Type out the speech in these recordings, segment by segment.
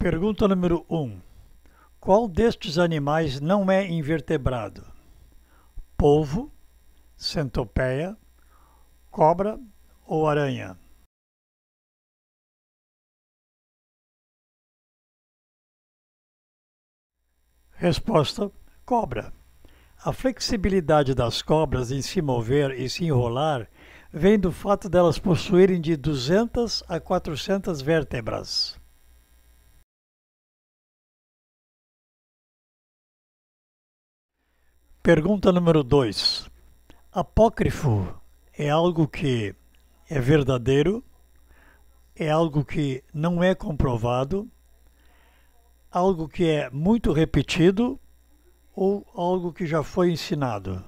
Pergunta número 1. Qual destes animais não é invertebrado? Polvo, centopeia, cobra ou aranha? Resposta: cobra. A flexibilidade das cobras em se mover e se enrolar vem do fato delas possuírem de 200 a 400 vértebras. Pergunta número 2. Apócrifo é algo que é verdadeiro, é algo que não é comprovado, algo que é muito repetido ou algo que já foi ensinado?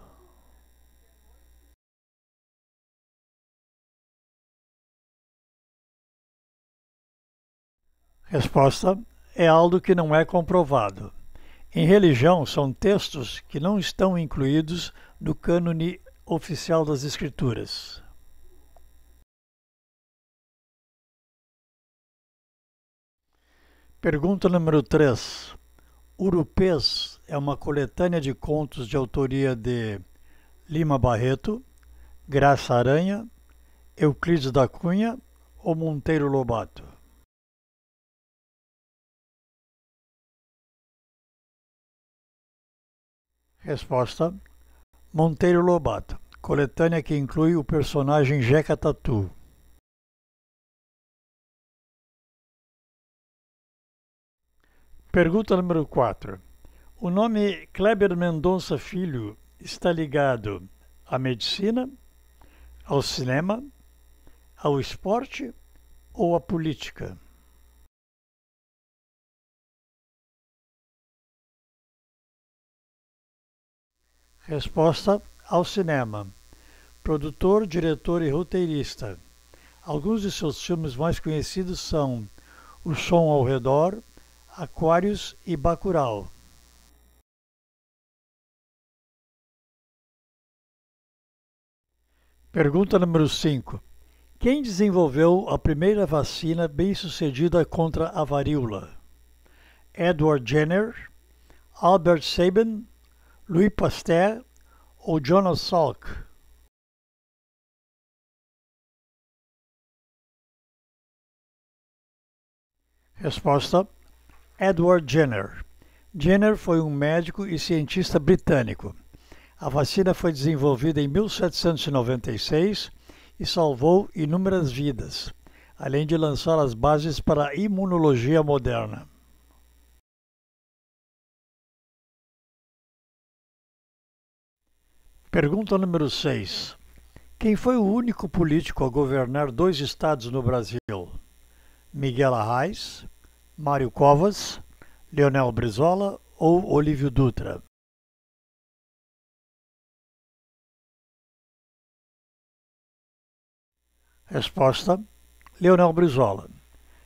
Resposta: é algo que não é comprovado. Em religião, são textos que não estão incluídos no cânone oficial das Escrituras. Pergunta número 3. Urupês é uma coletânea de contos de autoria de Lima Barreto, Graça Aranha, Euclides da Cunha ou Monteiro Lobato? Resposta: Monteiro Lobato, coletânea que inclui o personagem Jeca Tatu. Pergunta número 4. O nome Kleber Mendonça Filho está ligado à medicina, ao cinema, ao esporte ou à política? Resposta: ao cinema. Produtor, diretor e roteirista. Alguns de seus filmes mais conhecidos são O Som ao Redor, Aquários e Bacurau. Pergunta número 5. Quem desenvolveu a primeira vacina bem-sucedida contra a varíola? Edward Jenner, Albert Sabin, Louis Pasteur ou Jonas Salk? Resposta: Edward Jenner. Jenner foi um médico e cientista britânico. A vacina foi desenvolvida em 1796 e salvou inúmeras vidas, além de lançar as bases para a imunologia moderna. Pergunta número 6. Quem foi o único político a governar 2 estados no Brasil? Miguel Arraes, Mário Covas, Leonel Brizola ou Olívio Dutra? Resposta: Leonel Brizola.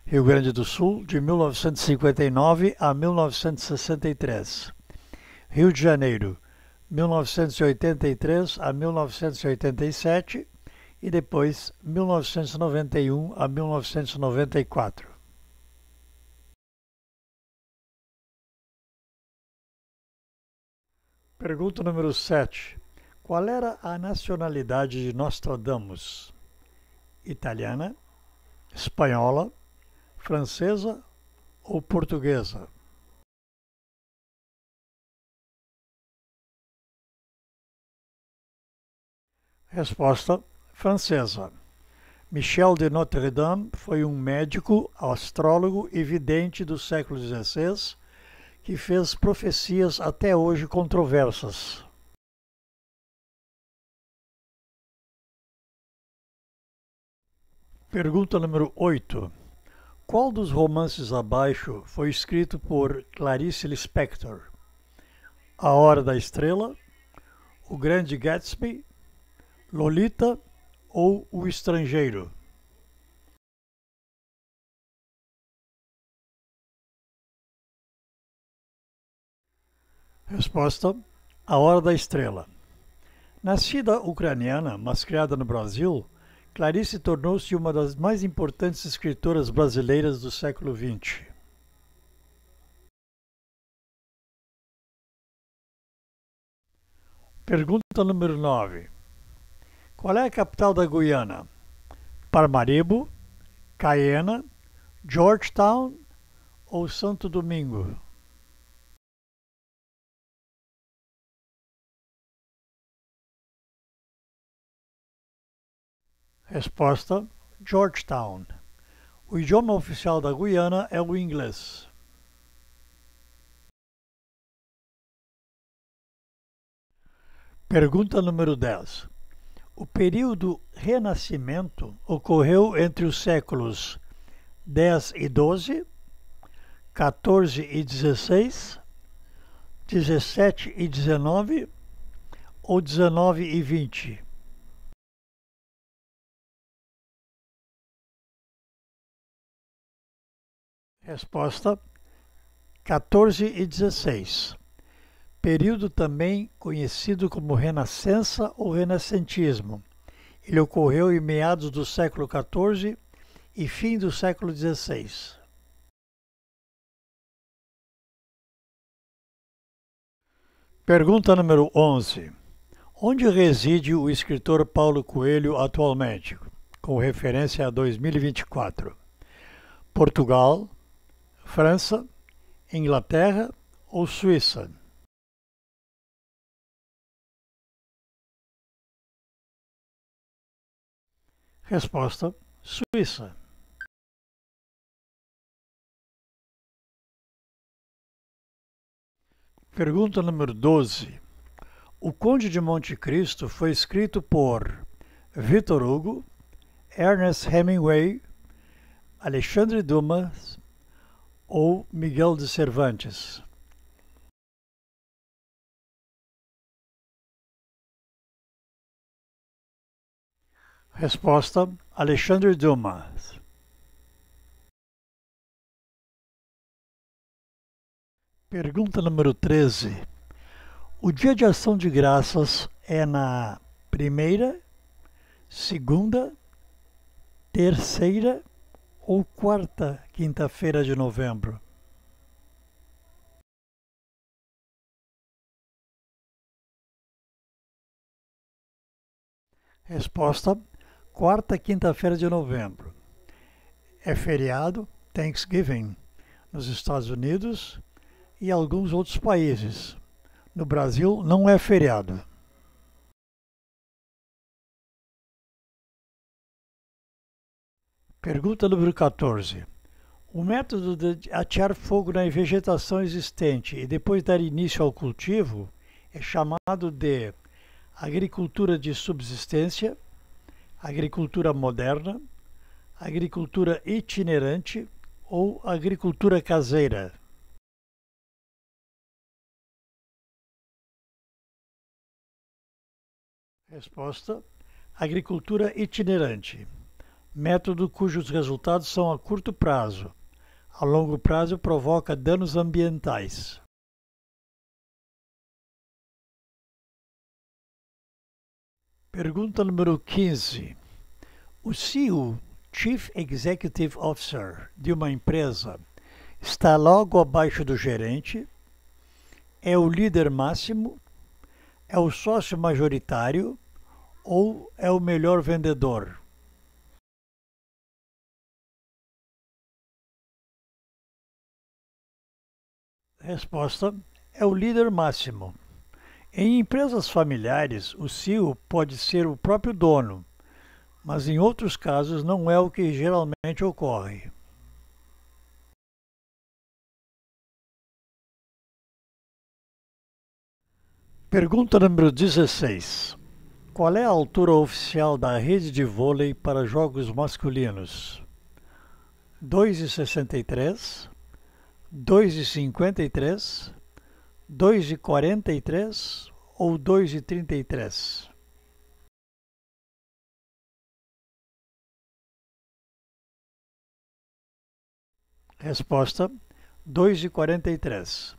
Rio Grande do Sul, de 1959 a 1963. Rio de Janeiro, 1983 a 1987 e depois 1991 a 1994. Pergunta número 7. Qual era a nacionalidade de Nostradamus? Italiana, espanhola, francesa ou portuguesa? Resposta: francesa. Michel de Notre-Dame foi um médico, astrólogo e vidente do século XVI que fez profecias até hoje controversas. Pergunta número 8. Qual dos romances abaixo foi escrito por Clarice Lispector? A Hora da Estrela, O Grande Gatsby, Lolita ou O Estrangeiro? Resposta: A Hora da Estrela. Nascida ucraniana, mas criada no Brasil, Clarice tornou-se uma das mais importantes escritoras brasileiras do século XX. Pergunta número 9. Qual é a capital da Guiana? Paramaribo, Cayena, Georgetown ou Santo Domingo? Resposta: Georgetown. O idioma oficial da Guiana é o inglês. Pergunta número 10. O período Renascimento ocorreu entre os séculos 10 e 12, 14 e 16, 17 e 19 ou 19 e 20? Resposta: 14 e 16. Período também conhecido como Renascença ou Renascentismo. Ele ocorreu em meados do século XIV e fim do século XVI. Pergunta número 11. Onde reside o escritor Paulo Coelho atualmente, com referência a 2024? Portugal, França, Inglaterra ou Suíça? Resposta: Suíça. Pergunta número 12. O Conde de Monte Cristo foi escrito por Victor Hugo, Ernest Hemingway, Alexandre Dumas ou Miguel de Cervantes? Resposta: Alexandre Dumas. Pergunta número 13. O Dia de Ação de Graças é na primeira, segunda, terceira ou quarta quinta-feira de novembro? Resposta: quarta quinta-feira de novembro. É feriado, Thanksgiving, nos Estados Unidos e alguns outros países. No Brasil não é feriado. Pergunta número 14. O método de atear fogo na vegetação existente e depois dar início ao cultivo é chamado de agricultura de subsistência, agricultura moderna, agricultura itinerante ou agricultura caseira? Resposta: agricultura itinerante. Método cujos resultados são a curto prazo. A longo prazo provoca danos ambientais. Pergunta número 15. O CEO, Chief Executive Officer, de uma empresa está logo abaixo do gerente, é o líder máximo, é o sócio majoritário ou é o melhor vendedor? Resposta: é o líder máximo. Em empresas familiares, o CEO pode ser o próprio dono, mas em outros casos não é o que geralmente ocorre. Pergunta número 16. Qual é a altura oficial da rede de vôlei para jogos masculinos? 2,63, 2,53, 2,43 ou 2,33? Resposta: 2,43.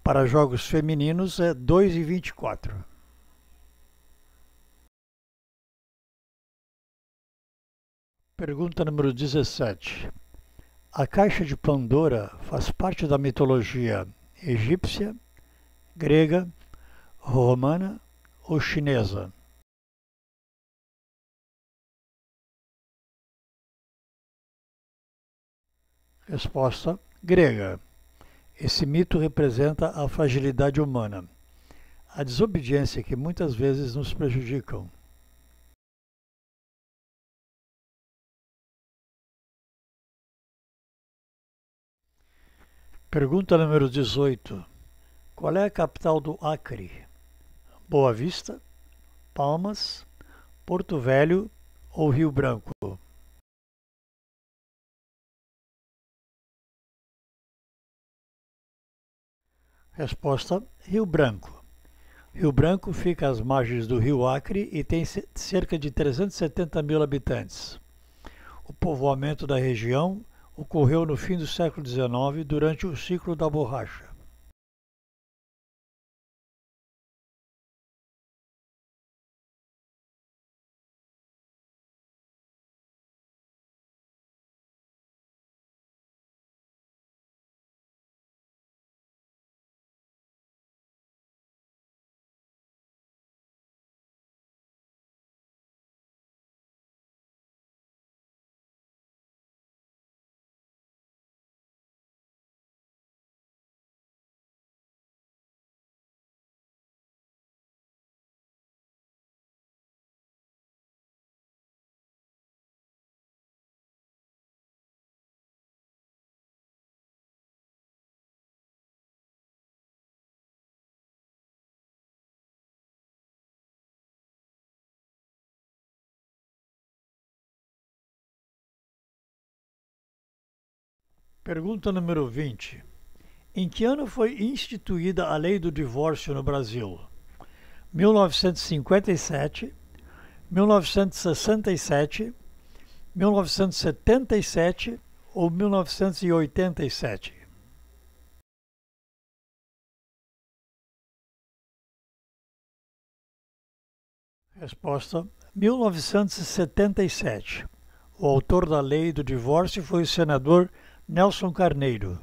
Para jogos femininos é 2,24. Pergunta número 17. A Caixa de Pandora faz parte da mitologia egípcia, grega, romana ou chinesa? Resposta: grega. Esse mito representa a fragilidade humana, a desobediência que muitas vezes nos prejudicam. Pergunta número 18. Qual é a capital do Acre? Boa Vista, Palmas, Porto Velho ou Rio Branco? Resposta: Rio Branco. Rio Branco fica às margens do rio Acre e tem cerca de 370 mil habitantes. O povoamento da região ocorreu no fim do século XIX durante o ciclo da borracha. Pergunta número 20. Em que ano foi instituída a Lei do Divórcio no Brasil? 1957, 1967, 1977 ou 1987? Resposta: 1977. O autor da Lei do Divórcio foi o senador Nelson Carneiro.